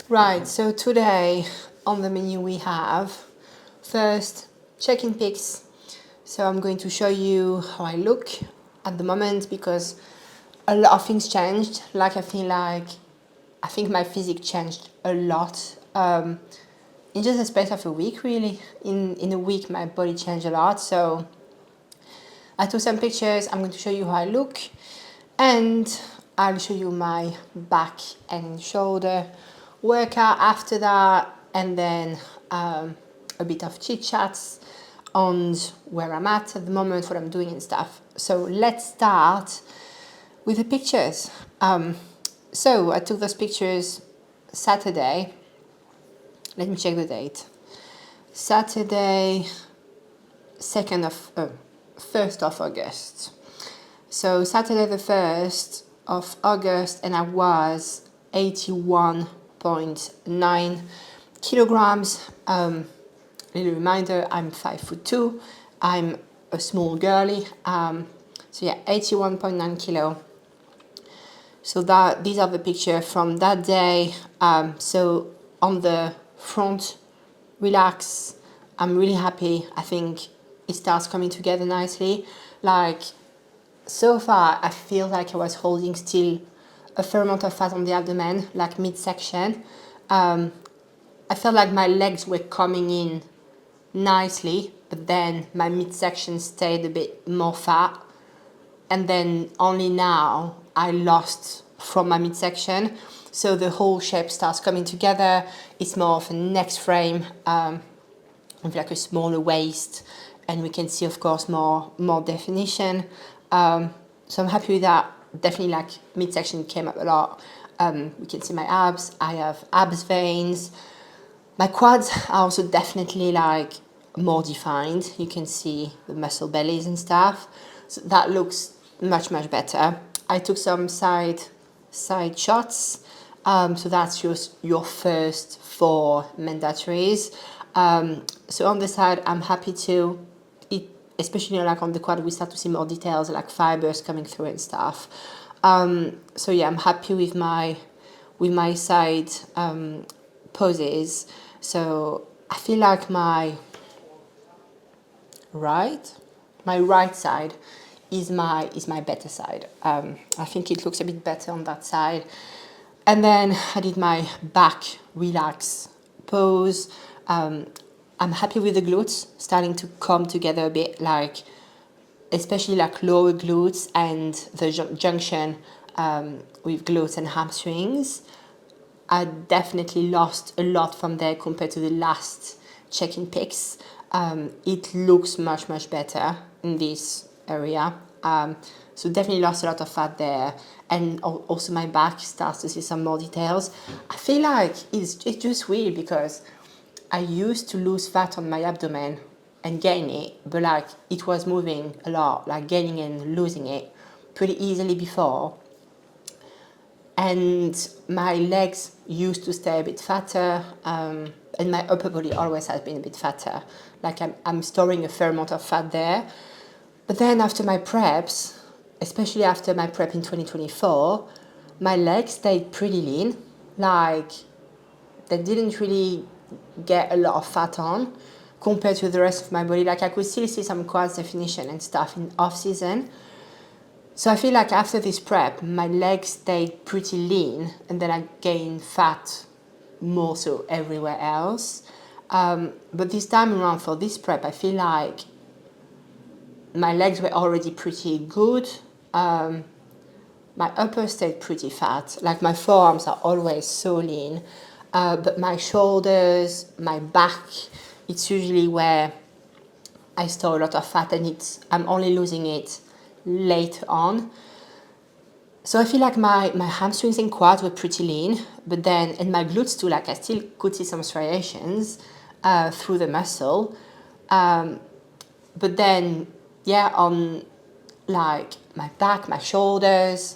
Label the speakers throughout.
Speaker 1: Right, so today on the menu we have first check-in pics. So I'm going to show you how I look at the moment because a lot of things changed. I think my physique changed a lot in just a space of a week, really. In a week, my body changed a lot. So I took some pictures. I'm going to show you how I look, and I'll show you my back and shoulder workout after that, and then a bit of chit chats on where I'm at the moment, what I'm doing and stuff. So let's start with the pictures. So I took those pictures Saturday. Let me check the date. Saturday, 1st of August. So Saturday the 1st of August, and I was 81.9 kilograms. Little reminder, I'm 5'2". I'm a small girly. So yeah, 81.9 kilo. So these are the pictures from that day. So on the front, relax. I'm really happy. I think it starts coming together nicely. Like, so far, I feel like I was holding still a fair amount of fat on the abdomen, like midsection. I felt like my legs were coming in nicely, but then my midsection stayed a bit more fat. And then only now I lost from my midsection. So the whole shape starts coming together. It's more of a neck frame, with like a smaller waist, and we can see, of course, more definition. So I'm happy with that. Definitely, like, midsection came up a lot. We can see my abs. I have abs veins. My quads are also definitely like more defined. You can see the muscle bellies and stuff. So that looks much better. I took some side shots. So that's your first 4 mandatories. So on the side, I'm happy to, especially like on the quad, we start to see more details, like fibers coming through and stuff. So yeah, I'm happy with my side poses. So I feel like my right side is my better side. I think it looks a bit better on that side. And then I did my back relax pose. I'm happy with the glutes starting to come together a bit, like especially like lower glutes and the junction with glutes and hamstrings. I definitely lost a lot from there compared to the last check-in pics. It looks much better in this area. So definitely lost a lot of fat there, and also my back starts to see some more details. I feel like it's just weird because I used to lose fat on my abdomen and gain it, but like it was moving a lot, like gaining and losing it pretty easily before. And my legs used to stay a bit fatter, and my upper body always has been a bit fatter. Like I'm storing a fair amount of fat there. But then after my preps, especially after my prep in 2024, my legs stayed pretty lean. Like, they didn't really get a lot of fat on compared to the rest of my body. Like, I could still see some quads definition and stuff in off season. So I feel like after this prep, my legs stayed pretty lean, and then I gained fat more so everywhere else. But this time around for this prep, I feel like my legs were already pretty good. My upper stayed pretty fat. Like, my forearms are always so lean. But my shoulders, my back, it's usually where I store a lot of fat, and I'm only losing it later on. So I feel like my hamstrings and quads were pretty lean, but then, and my glutes too, like I still could see some striations through the muscle. But then, yeah, on like my back, my shoulders,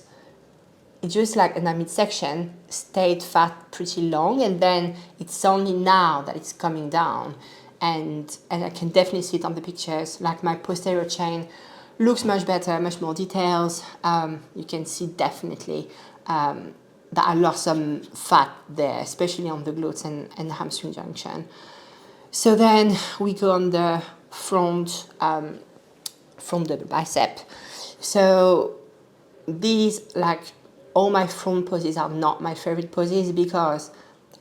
Speaker 1: it just like in the midsection stayed fat pretty long, and then it's only now that it's coming down. And I can definitely see it on the pictures. Like, my posterior chain looks much better, much more details. You can see definitely that I lost some fat there, especially on the glutes and the hamstring junction. So then we go on the front double bicep. So these, like, all my front poses are not my favorite poses because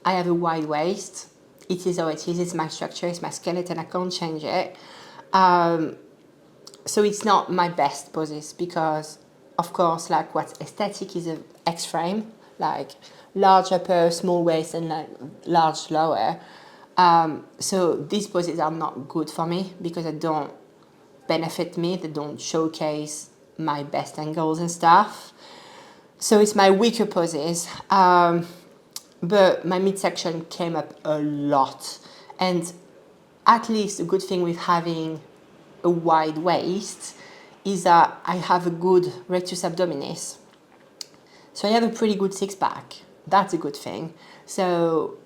Speaker 1: I have a wide waist. It is how it is. It's my structure. It's my skeleton. I can't change it. So it's not my best poses because, of course, like, what's aesthetic is a X frame, like large upper, small waist, and like large lower. So these poses are not good for me because they don't benefit me. They don't showcase my best angles and stuff. So it's my weaker poses. But my midsection came up a lot. And at least a good thing with having a wide waist is that I have a good rectus abdominis. So I have a pretty good six pack. That's a good thing. So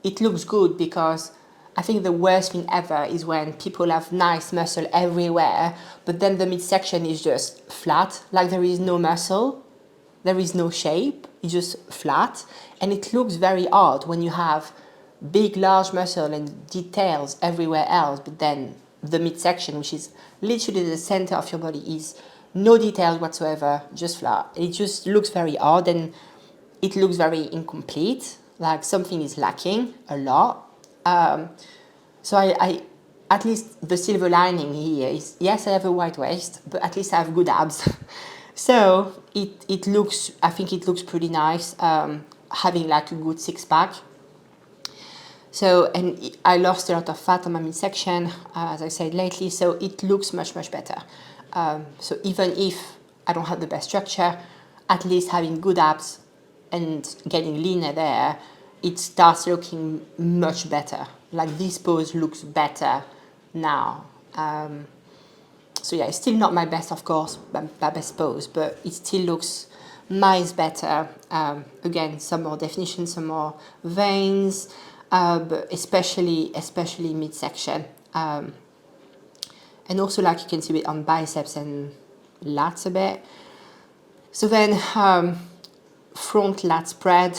Speaker 1: it looks good because I think the worst thing ever is when people have nice muscle everywhere, but then the midsection is just flat, like there is no muscle, there is no shape, it's just flat. And it looks very odd when you have big, large muscle and details everywhere else, but then the midsection, which is literally the center of your body, is no details whatsoever, just flat. It just looks very odd and it looks very incomplete, like something is lacking a lot. So I at least the silver lining here is, yes, I have a wide waist, but at least I have good abs. So it looks, I think it looks pretty nice, having like a good six pack. So, and I lost a lot of fat on my midsection, as I said lately, so it looks much, much better. So even if I don't have the best structure, at least having good abs and getting leaner there, it starts looking much better. Like, this pose looks better now. So yeah, it's still not my best, of course, my best pose, but it still looks miles better. Again, some more definition, some more veins, but especially midsection. And also, like, you can see it on biceps and lats a bit. So then, front lat spread.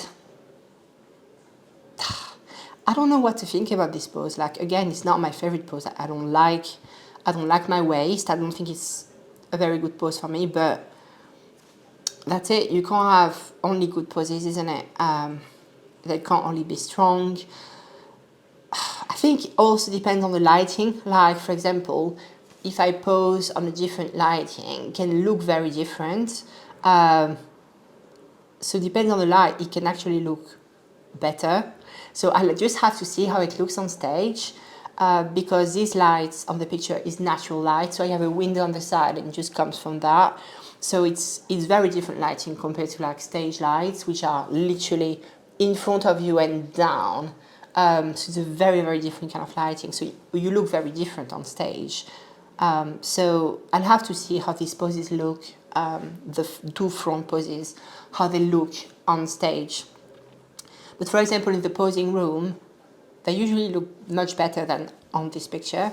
Speaker 1: I don't know what to think about this pose. Like, again, it's not my favorite pose. I don't like my waist. I don't think it's a very good pose for me, but that's it. You can't have only good poses, isn't it? They can't only be strong. I think it also depends on the lighting. Like, for example, if I pose on a different lighting, it can look very different. So it depends on the light. It can actually look better. So I'll just have to see how it looks on stage, because these lights on the picture is natural light. So I have a window on the side and it just comes from that. So it's very different lighting compared to like stage lights, which are literally in front of you and down. So it's a very, very different kind of lighting. So you look very different on stage. So I'll have to see how these poses look, the two front poses, how they look on stage. But for example, in the posing room, they usually look much better than on this picture.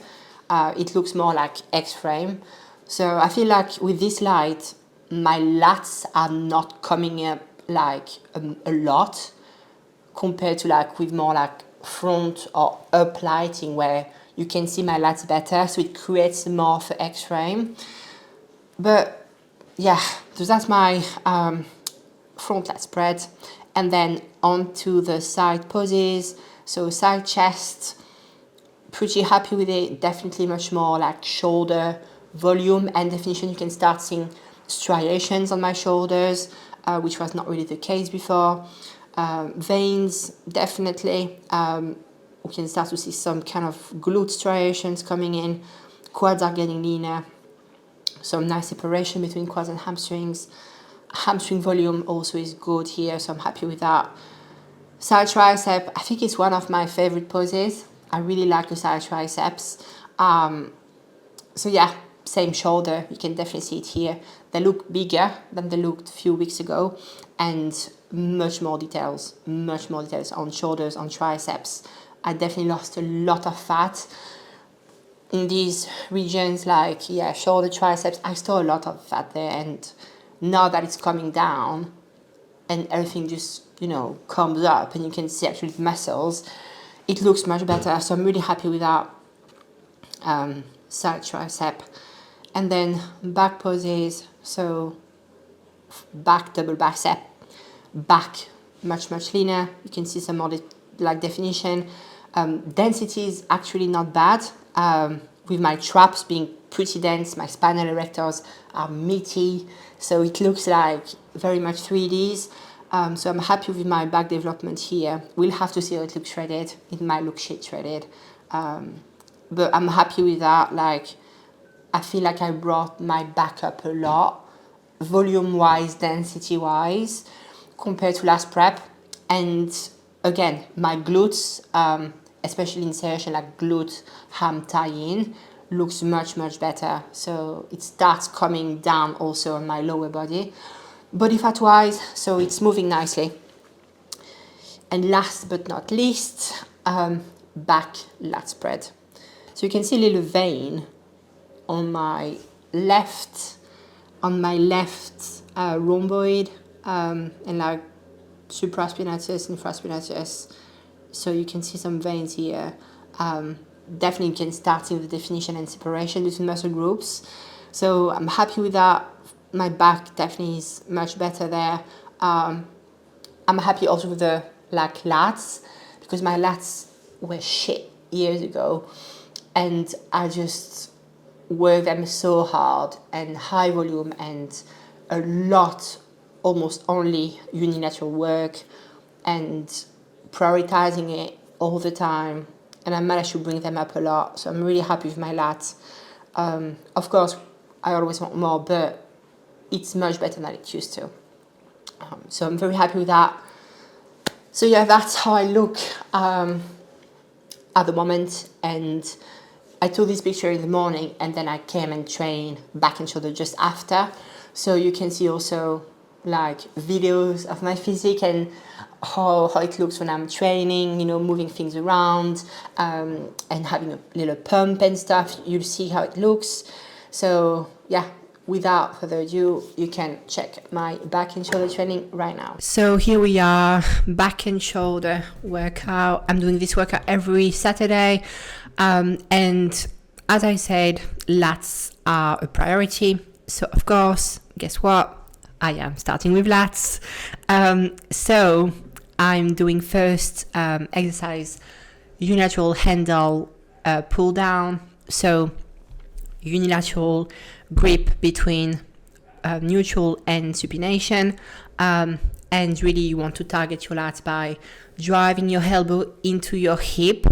Speaker 1: It looks more like X-frame. So I feel like with this light, my lats are not coming up like a lot compared to like with more like front or up lighting where you can see my lats better. So it creates more for X-frame. But yeah, so that's my front lat spread. And then onto the side poses. So side chest, pretty happy with it. Definitely much more like shoulder volume and definition. You can start seeing striations on my shoulders, which was not really the case before. Veins, definitely. We can start to see some kind of glute striations coming in. Quads are getting leaner. Some nice separation between quads and hamstrings. Hamstring volume also is good here, so I'm happy with that. Side tricep, I think it's one of my favorite poses. I really like the side triceps. So yeah, same shoulder, you can definitely see it here. They look bigger than they looked a few weeks ago, and much more details on shoulders, on triceps. I definitely lost a lot of fat in these regions, like, yeah, shoulder, triceps. I store a lot of fat there, and now that it's coming down and everything just comes up and you can see actually the muscles, it looks much better. So I'm really happy with that. Side tricep. And then back poses, so back double bicep, back much leaner. You can see some more definition. Density is actually not bad, with my traps being pretty dense. My spinal erectors are meaty, so it looks like very much 3Ds. So I'm happy with my back development here. We'll have to see how it looks shredded. It might look shit shredded, but I'm happy with that. Like, I feel like I brought my back up a lot, volume-wise, density-wise, compared to last prep. And again, my glutes, especially insertion like glute ham tie-in, looks much better. So it starts coming down also on my lower body. Body fat-wise, so it's moving nicely. And last but not least, back lat spread. So you can see a little vein on my left rhomboid, and like supraspinatus, infraspinatus. So you can see some veins here. Definitely you can start seeing the definition and separation between muscle groups. So I'm happy with that. My back definitely is much better there. I'm happy also with the lats, because my lats were shit years ago, and I just work them so hard and high volume and a lot, almost only unilateral work, and prioritizing it all the time, and I managed to bring them up a lot. So I'm really happy with my lats. Of course, I always want more, but it's much better than it used to. So I'm very happy with that. So yeah, that's how I look at the moment. And I took this picture in the morning, and then I came and trained back and shoulder just after. So you can see also like videos of my physique and how it looks when I'm training, moving things around, and having a little pump and stuff. You'll see how it looks. So yeah, without further ado, you can check my back and shoulder training right now. So here we are, back and shoulder workout. I'm doing this workout every Saturday. And as I said, lats are a priority. So of course, guess what? I am starting with lats. So I'm doing first exercise, unilateral handle pull down. So unilateral grip between neutral and supination. And really you want to target your lats by driving your elbow into your hip,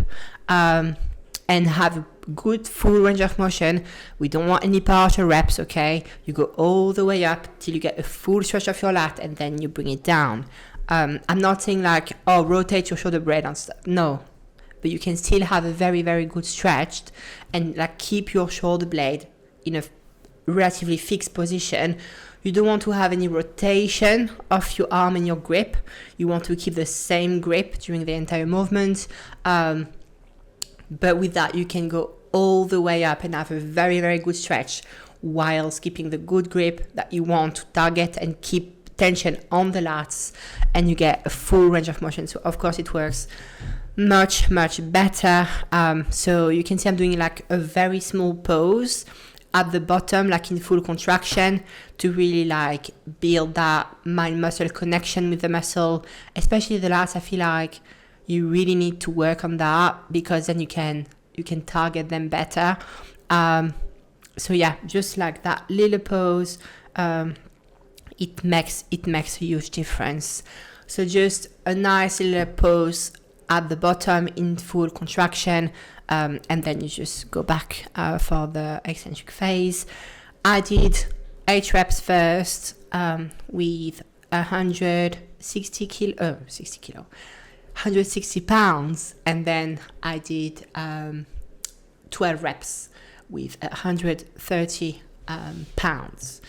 Speaker 1: and have a good full range of motion. We don't want any partial reps, okay? You go all the way up till you get a full stretch of your lat, and then you bring it down. I'm not saying like, rotate your shoulder blade and stuff. No, but you can still have a very, very good stretch, and like keep your shoulder blade in a relatively fixed position. You don't want to have any rotation of your arm and your grip. You want to keep the same grip during the entire movement. But with that, you can go all the way up and have a very, very good stretch while keeping the good grip that you want to target and keep tension on the lats, and you get a full range of motion. So of course it works much better. So you can see I'm doing like a very small pose at the bottom, like in full contraction, to really like build that mind muscle connection with the muscle, especially the lats. I feel like you really need to work on that, because then you can target them better. So yeah, just like that little pose, it makes a huge difference. So just a nice little pose at the bottom in full contraction, and then you just go back for the eccentric phase. I did 8 reps first with 160 pounds, and then I did 12 reps with 130 pounds.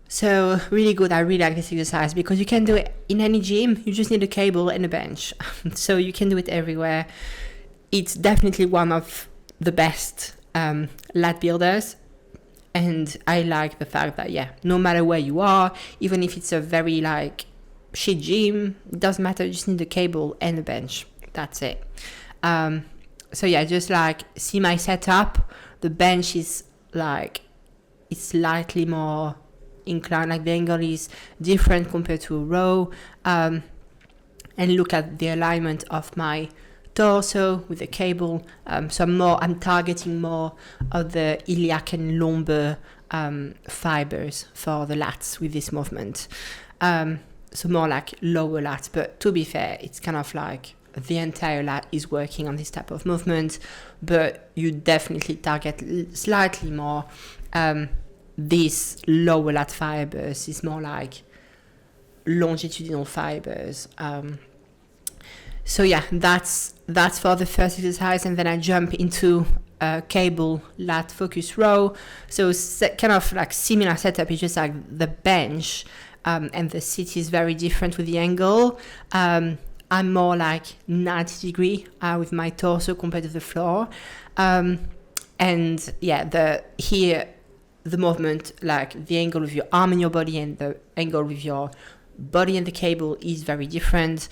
Speaker 1: So really good. I really like this exercise because you can do it in any gym. You just need a cable and a bench. So you can do it everywhere. It's definitely one of the best lat builders. And I like the fact that, no matter where you are, even if it's a very sheet gym, doesn't matter, you just need a cable and a bench. That's it. So yeah, just like see my setup. The bench is like, it's slightly more inclined, like the angle is different compared to a row. And look at the alignment of my torso with the cable. So I'm targeting more of the iliac and lumbar fibers for the lats with this movement. So more like lower lats, but to be fair, it's kind of like the entire lat is working on this type of movement, but you definitely target slightly more these lower lat fibers. Is more like longitudinal fibers. So yeah, that's for the first exercise, and then I jump into cable lat focus row. So kind of like similar setup, it's just like the bench and the seat is very different with the angle. I'm more like 90 degree with my torso compared to the floor. And yeah, the movement, like the angle of your arm and your body and the angle with your body and the cable is very different.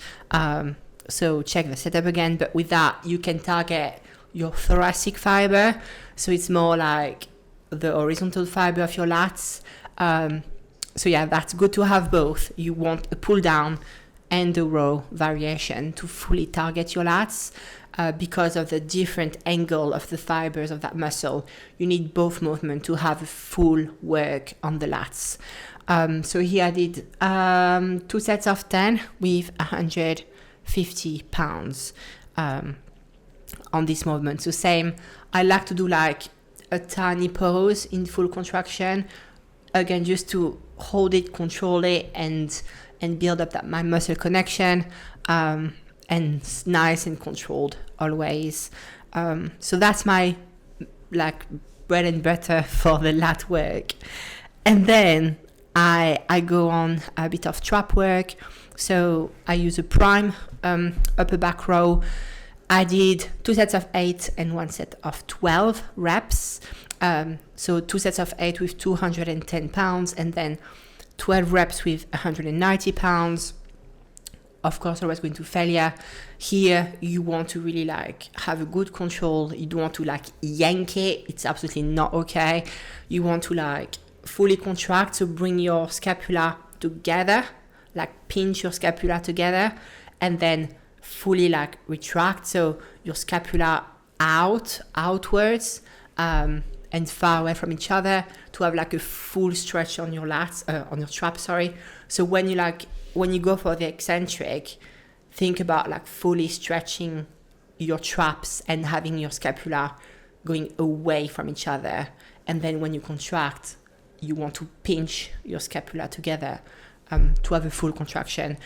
Speaker 1: So check the setup again, but with that you can target your thoracic fiber. So it's more like the horizontal fiber of your lats. So yeah, that's good to have both. You want a pull down and a row variation to fully target your lats because of the different angle of the fibers of that muscle. You need both movements to have a full work on the lats. So here I did 2 sets of 10 with 150 pounds on this movement. So same, I like to do like a tiny pause in full contraction, again just to hold it, control it, and build up that my muscle connection, and nice and controlled always. So that's my like bread and butter for the lat work. And then I go on a bit of trap work. So I use a prime upper back row. I did 2 sets of 8 and 1 set of 12 reps. So 2 sets of 8 with 210 pounds and then 12 reps with 190 pounds. Of course, always going to failure. Here, you want to really like have a good control. You don't want to like yank it. It's absolutely not okay. You want to like fully contract. So bring your scapula together, like pinch your scapula together, and then fully like retract. So your scapula outwards, and far away from each other to have like a full stretch on your lats, on your trap, sorry. So when you go for the eccentric, think about like fully stretching your traps and having your scapula going away from each other. And then when you contract, you want to pinch your scapula together to have a full contraction.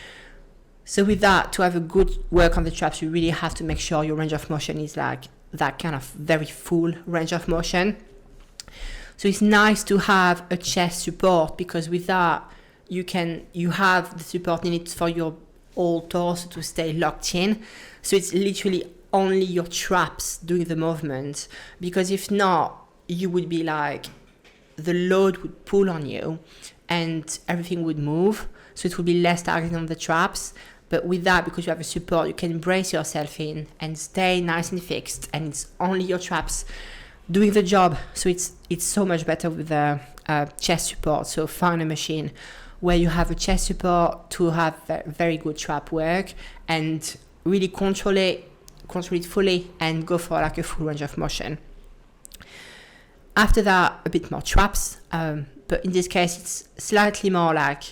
Speaker 1: So with that, to have a good work on the traps, you really have to make sure your range of motion is like that kind of very full range of motion. So it's nice to have a chest support, because with that, you have the support needed for your whole torso to stay locked in. So it's literally only your traps doing the movement, because if not, you would be like, the load would pull on you and everything would move. So it would be less targeted on the traps. But with that, because you have a support, you can brace yourself in and stay nice and fixed, and it's only your traps doing the job. So it's so much better with the chest support. So find a machine where you have a chest support to have very good trap work and really control it fully and go for like a full range of motion. After that, a bit more traps, but in this case, it's slightly more like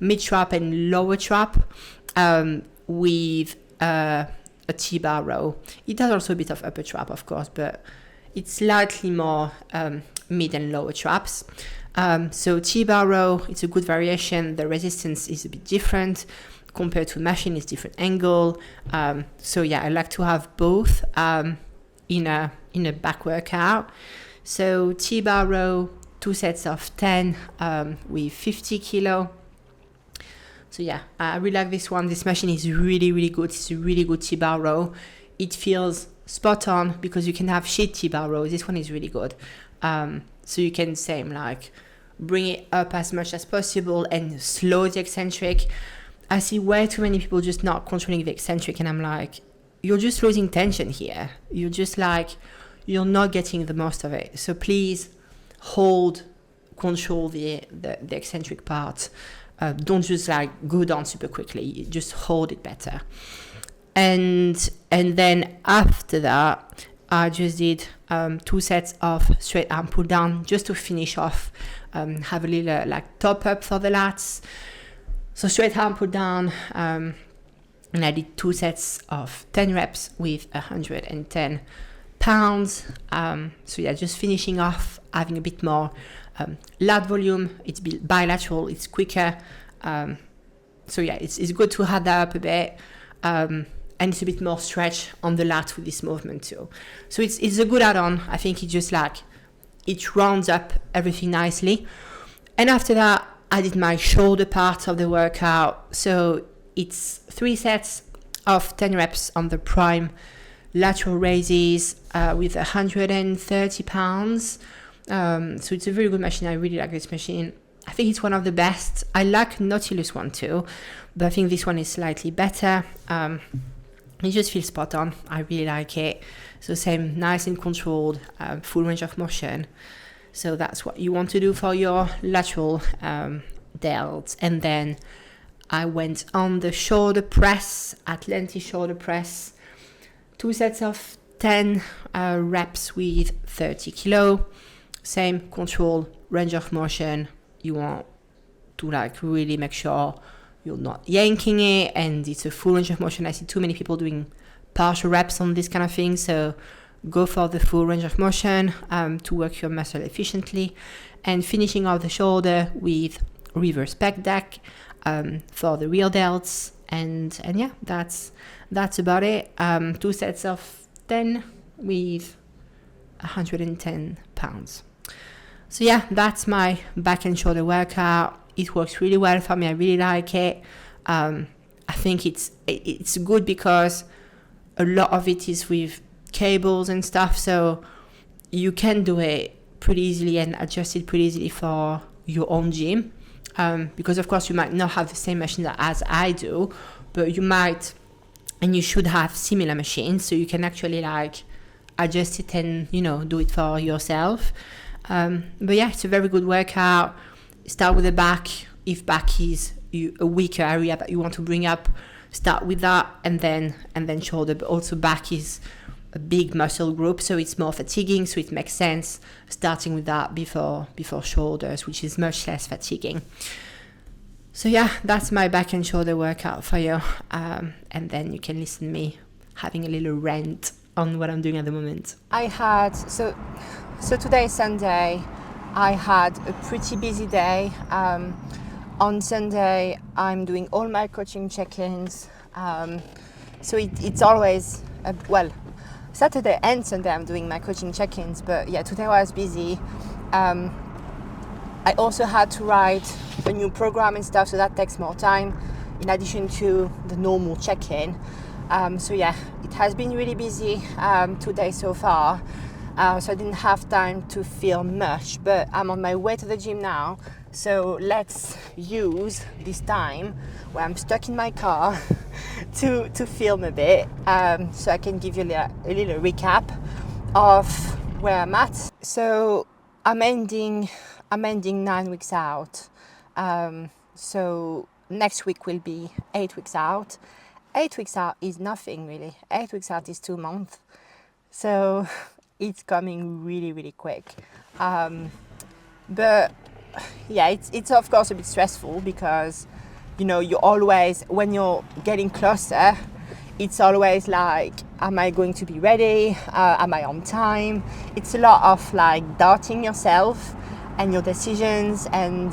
Speaker 1: mid trap and lower trap with a T-bar row. It does also a bit of upper trap, of course, but it's slightly more mid and lower traps. So T-bar row, it's a good variation. The resistance is a bit different compared to machine. It's different angle. So yeah, I like to have both in a back workout. So T-bar row, 2 sets of 10 with 50 kilo. So yeah, I really like this one. This machine is really, really good. It's a really good T-bar row. It feels spot on because you can have sheet T-bar rows. This one is really good. So you can same like bring it up as much as possible and slow the eccentric. I see way too many people just not controlling the eccentric, and I'm like, you're just losing tension here. You're just like, you're not getting the most of it. So please control the eccentric part. Don't just like go down super quickly. Just hold it better. And then after that, I just did 2 sets of straight arm pull down just to finish off, have a little like top up for the lats. So straight arm pull down, and I did 2 sets of 10 reps with 110 pounds. So yeah, just finishing off, having a bit more lat volume. It's bilateral, it's quicker. So yeah, it's good to have that up a bit. And it's a bit more stretch on the lat with this movement too. So it's a good add-on. I think it just like, it rounds up everything nicely. And after that, I did my shoulder part of the workout. So it's 3 sets of 10 reps on the prime lateral raises with 130 pounds. So it's a very good machine. I really like this machine. I think it's one of the best. I like Nautilus one too, but I think this one is slightly better. It just feels spot on. I really like it. So same, nice and controlled, full range of motion. So that's what you want to do for your lateral delts. And then I went on the shoulder press, Atlantis shoulder press, 2 sets of 10 reps with 30 kilo. Same, control, range of motion. You want to like really make sure you're not yanking it, and it's a full range of motion. I see too many people doing partial reps on this kind of thing, so go for the full range of motion to work your muscle efficiently. And finishing off the shoulder with reverse pec deck for the rear delts, and yeah, that's about it. 2 sets of 10 with 110 pounds. So yeah, that's my back and shoulder workout. It works really well for me. I really like it. I think it's good because a lot of it is with cables and stuff, so you can do it pretty easily and adjust it pretty easily for your own gym. Because of course you might not have the same machine as I do, but you might and you should have similar machines, so you can actually like adjust it and do it for yourself. But yeah, it's a very good workout. Start with the back. If back is a weaker area that you want to bring up, start with that, and then shoulder. But also back is a big muscle group, so it's more fatiguing, so it makes sense starting with that before shoulders, which is much less fatiguing. So yeah, that's my back and shoulder workout for you, and then you can listen to me having a little rant on what I'm doing at the moment. So today is Sunday. I had a pretty busy day. On Sunday, I'm doing all my coaching check-ins. So it's always, Saturday and Sunday I'm doing my coaching check-ins, but yeah, today I was busy. I also had to write a new program and stuff, so that takes more time in addition to the normal check-in. So yeah, it has been really busy today so far. So I didn't have time to film much, but I'm on my way to the gym now. So let's use this time where I'm stuck in my car to film a bit, so I can give you a little recap of where I'm at. So I'm ending 9 weeks out. So next week will be 8 weeks out. 8 weeks out is nothing really. 8 weeks out is 2 months. So it's coming really, really quick. But yeah, it's of course a bit stressful because, you always, when you're getting closer, it's always like, am I going to be ready? Am I on time? It's a lot of like doubting yourself and your decisions and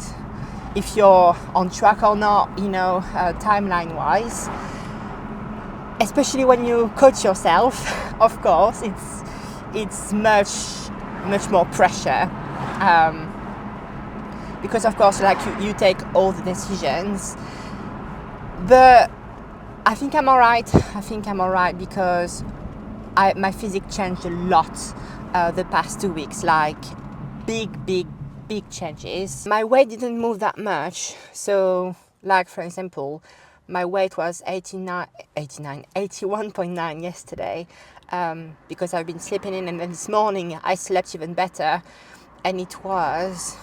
Speaker 1: if you're on track or not, timeline wise. Especially when you coach yourself, of course, it's much more pressure, because of course, like you take all the decisions. But I think I'm alright. Because my physique changed a lot the past 2 weeks, like big changes. My weight didn't move that much. So, like for example, my weight was 81.9 yesterday, because I've been sleeping in, and then this morning I slept even better, and it was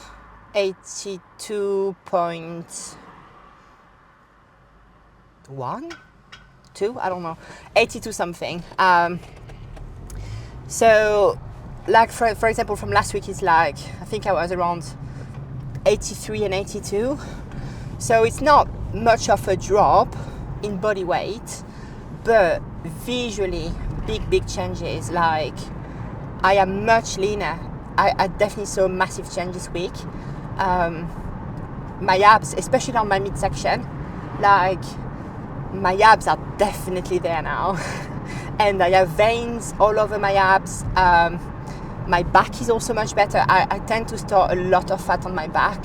Speaker 1: 82.1, 2, I don't know, 82 something. So like for example, from last week, it's like, I think I was around 83 and 82. So it's not much of a drop in body weight, but visually big changes. Like, I am much leaner. I definitely saw a massive change this week. My abs, especially on my midsection, like, my abs are definitely there now. And I have veins all over my abs. My back is also much better. I tend to store a lot of fat on my back,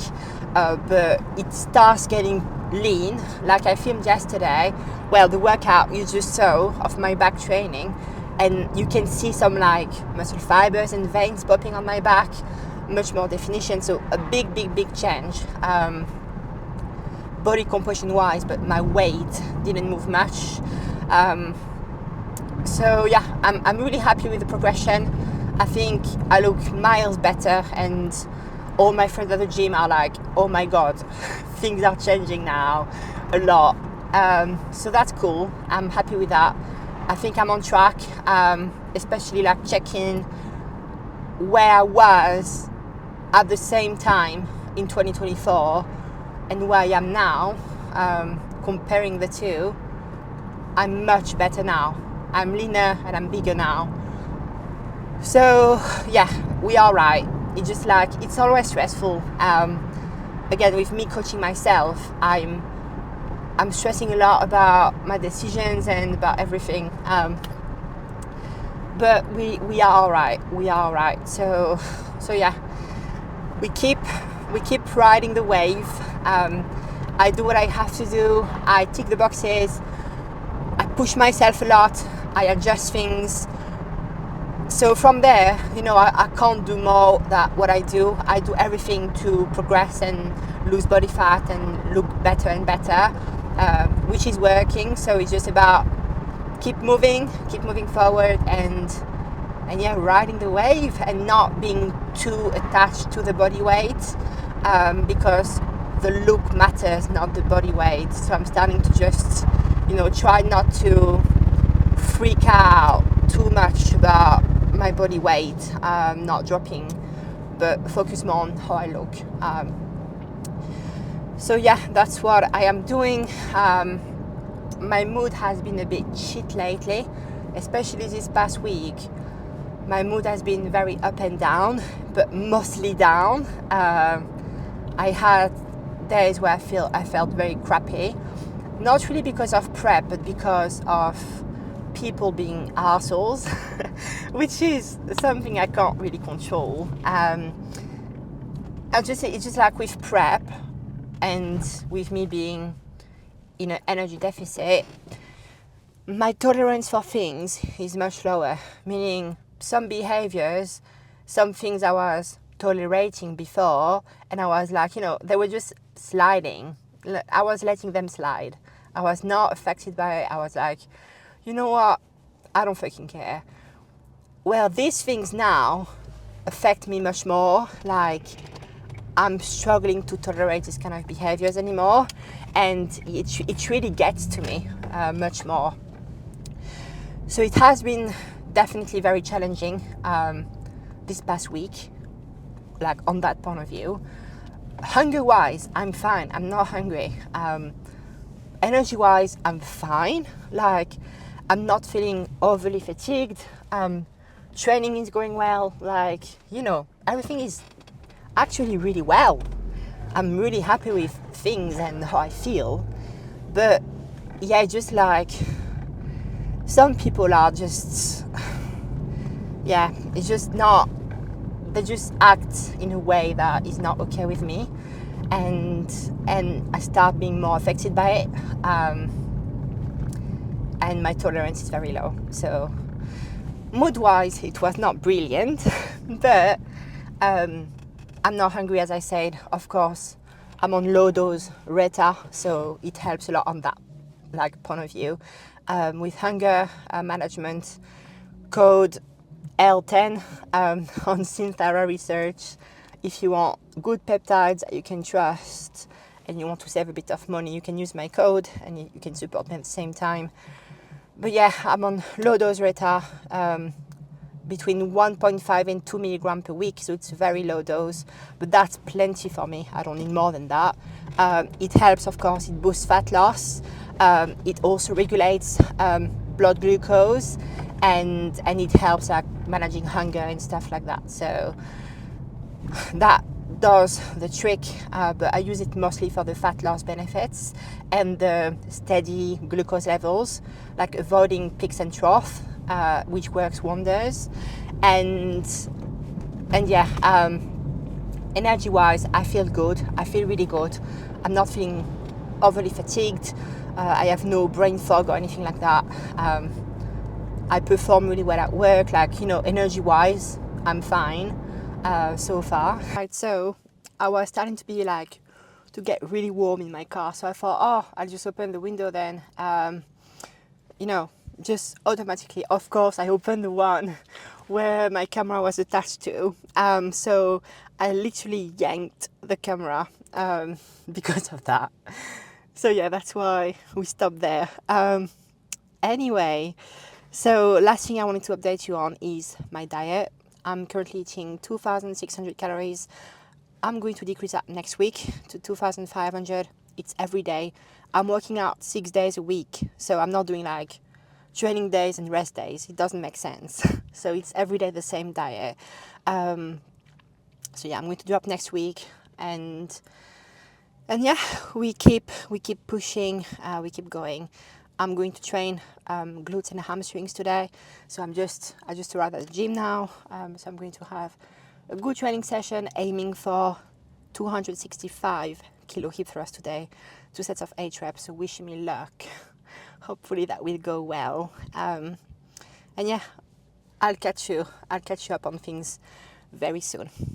Speaker 1: but it starts getting lean. Like I filmed yesterday, well, the workout you just saw of my back training, and you can see some like muscle fibers and veins popping on my back, much more definition. So a big change, body composition wise, but my weight didn't move much. So yeah, I'm really happy with the progression. I think I look miles better, and all my friends at the gym are like, oh my god, things are changing now a lot. So that's cool. I'm happy with that. I think I'm on track, especially like checking where I was at the same time in 2024 and where I am now, comparing the two. I'm much better now. I'm leaner and I'm bigger now. So yeah, we are right. It's just like, it's always stressful. Again, with me coaching myself, I'm stressing a lot about my decisions and about everything. But we are all right. We are all right. So yeah, we keep riding the wave. I do what I have to do. I tick the boxes. I push myself a lot. I adjust things. So from there, I can't do more than what I do. I do everything to progress and lose body fat and look better and better, which is working. So it's just about keep moving forward, and yeah, riding the wave and not being too attached to the body weight, because the look matters, not the body weight. So I'm starting to just, try not to freak out too much about my body weight, not dropping, but focus more on how I look. So yeah, that's what I am doing. My mood has been a bit shit lately, especially this past week. My mood has been very up and down, but mostly down. I had days where I felt very crappy, not really because of prep, but because of people being assholes, which is something I can't really control. It's just like with prep and with me being in an energy deficit, my tolerance for things is much lower, meaning some behaviors, some things I was tolerating before, and I was like, they were just sliding. I was letting them slide. I was not affected by it. I was like, you know what? I don't fucking care. Well, these things now affect me much more. Like, I'm struggling to tolerate these kind of behaviors anymore, and it really gets to me much more. So it has been definitely very challenging this past week, like on that point of view. Hunger-wise, I'm fine. I'm not hungry. Energy-wise, I'm fine. Like, I'm not feeling overly fatigued. Training is going well. Like, everything is actually really well. I'm really happy with things and how I feel. But yeah, just like some people are just, yeah, it's just not, they just act in a way that is not okay with me. And I start being more affected by it. And my tolerance is very low. So mood-wise, it was not brilliant, but I'm not hungry, as I said. Of course, I'm on low dose Reta, so it helps a lot on that. like point of view, with hunger management, code L10 on Synthera Research. If you want good peptides that you can trust and you want to save a bit of money, you can use my code and you can support me at the same time. But yeah, I'm on low dose Reta, between 1.5 and 2 milligram per week, so it's a very low dose, but that's plenty for me. I don't need more than that. It helps, of course, it boosts fat loss. It also regulates blood glucose, and it helps like managing hunger and stuff like that. So that does the trick, but I use it mostly for the fat loss benefits and the steady glucose levels, like avoiding peaks and troughs, which works wonders. And yeah, energy wise, I feel good. I feel really good. I'm not feeling overly fatigued. I have no brain fog or anything like that. I perform really well at work, like, you know, energy wise, I'm fine so far. Right, so I was starting to be like, to get really warm in my car. So I thought, oh, I'll just open the window then. You know, just automatically, of course, I opened the one where my camera was attached to. So I literally yanked the camera because of that. So yeah, that's why we stopped there. Anyway, so last thing I wanted to update you on is my diet. I'm currently eating 2,600 calories. I'm going to decrease that next week to 2,500. It's every day. I'm working out 6 days a week, so I'm not doing like training days and rest days. It doesn't make sense. So it's every day the same diet. So yeah, I'm going to drop next week, and yeah, we keep pushing, we keep going. I'm going to train glutes and hamstrings today. So I just arrived at the gym now. So I'm going to have a good training session, aiming for 265 kilo hip thrust today, 2 sets of 8 reps. So wish me luck. Hopefully that will go well. And yeah, I'll catch you up on things very soon.